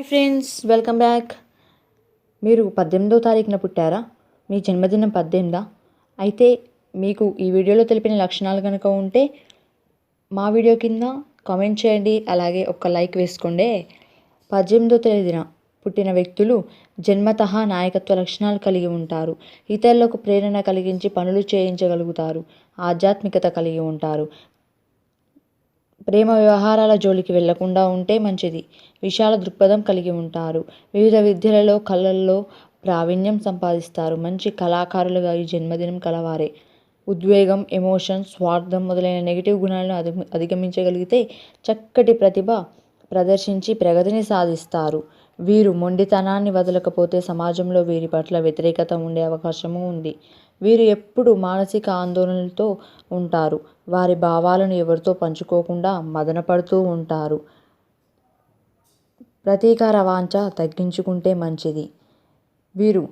Hi friends, welcome back. మీరు 18వ తారీఖున పుట్టారా? మీ జన్మదినం 18 అయితే మీకు ఈ వీడియోలో తెలిపిన లక్షణాలు కనుక ఉంటే మా వీడియో కింద కామెంట్ చేయండి, అలాగే ఒక లైక్ వేసుకోండి. 18వ తేదీన పుట్టిన వ్యక్తులు జన్మతః నాయకత్వ లక్షణాలు కలిగి ఉంటారు. ఇతరులకు ప్రేరణ కలిగించి పనులు చేయించగలుగుతారు. ఆధ్యాత్మికత కలిగి ఉంటారు. ప్రేమ వ్యవహారాల జోలికి వెళ్లకుండా ఉంటే మంచిది. విశాల దృక్పథం కలిగి ఉంటారు. వివిధ విద్యలలో కళల్లో ప్రావీణ్యం సంపాదిస్తారు. మంచి కళాకారులుగా ఈ జన్మదినం కలవారే. ఉద్వేగం, ఎమోషన్, స్వార్థం మొదలైన నెగిటివ్ గుణాలను అధిగమించగలిగితే చక్కటి ప్రతిభ ప్రదర్శించి ప్రగతిని సాధిస్తారు. వీరు మొండితనాన్ని వదలకపోతే సమాజంలో వీరి పట్ల వ్యతిరేకత ఉండే అవకాశము ఉంది. వీరు ఎప్పుడూ మానసిక ఆందోళనలతో ఉంటారు. వారి భావాలను ఎవరితో పంచుకోకుండా మదనపడుతూ ఉంటారు. ప్రతీకార వాంఛ తగ్గించుకుంటే మంచిది. వీరు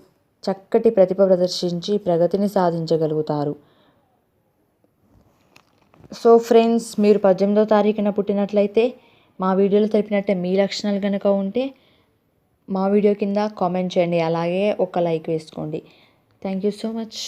చక్కటి ప్రతిభ ప్రదర్శించి ప్రగతిని సాధించగలుగుతారు. సో ఫ్రెండ్స్, మీరు 18వ తారీఖున పుట్టినట్లయితే మా వీడియోలో తెలిపినట్టే మీ లక్షణాలు కనుక ఉంటే మా వీడియో కింద కామెంట్ చేయండి, అలాగే ఒక లైక్ వేసుకోండి. Thank you so much.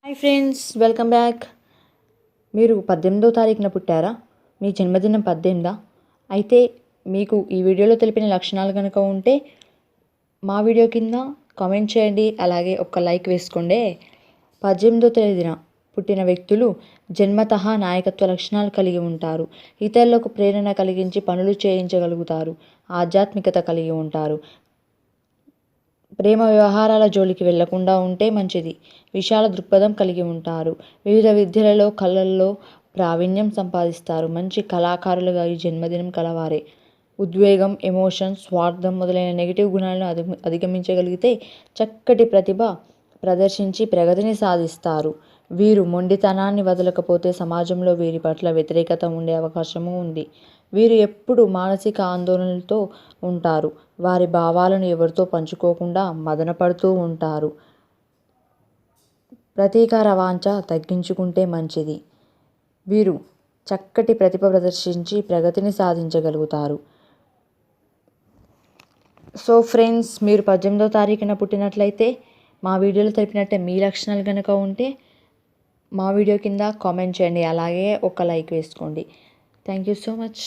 Hi friends, welcome back. మీరు 18వ తారీఖున పుట్టారా? మీ జన్మదినం 18 అయితే మీకు ఈ వీడియోలో తెలిపిన లక్షణాలు కనుక ఉంటే మా వీడియో కింద కామెంట్ చేయండి, అలాగే ఒక లైక్ వేసుకోండి. 18వ తేదీన పుట్టిన వ్యక్తులు జన్మతః నాయకత్వ లక్షణాలు కలిగి ఉంటారు. ఇతరులకు ప్రేరణ కలిగించి పనులు చేయించగలుగుతారు. ఆధ్యాత్మికత కలిగి ఉంటారు. ప్రేమ వ్యవహారాల జోలికి వెళ్లకుండా ఉంటే మంచిది. విశాల దృక్పథం కలిగి ఉంటారు. వివిధ విద్యలలో కళల్లో ప్రావీణ్యం సంపాదిస్తారు. మంచి కళాకారులుగా ఈ జన్మదినం కలవారే. ఉద్వేగం, ఎమోషన్, స్వార్థం మొదలైన నెగిటివ్ గుణాలను అధిగమించగలిగితే చక్కటి ప్రతిభ ప్రదర్శించి ప్రగతిని సాధిస్తారు. వీరు మొండితనాన్ని వదలకపోతే సమాజంలో వీరి పట్ల వ్యతిరేకత ఉండే అవకాశము ఉంది. వీరు ఎప్పుడూ మానసిక ఆందోళనలతో ఉంటారు. వారి భావాలను ఎవరితో పంచుకోకుండా మదనపడుతూ ఉంటారు. ప్రతీకార వాంఛ తగ్గించుకుంటే మంచిది. వీరు చక్కటి ప్రతిభ ప్రదర్శించి ప్రగతిని సాధించగలుగుతారు. సో ఫ్రెండ్స్, మీరు 18వ తారీఖున పుట్టినట్లయితే మా వీడియోలో తెలిపినట్టే మీ లక్షణాలు కనుక ఉంటే మా వీడియో కింద కామెంట్ చేయండి, అలాగే ఒక లైక్ వేసుకోండి. Thank you so much.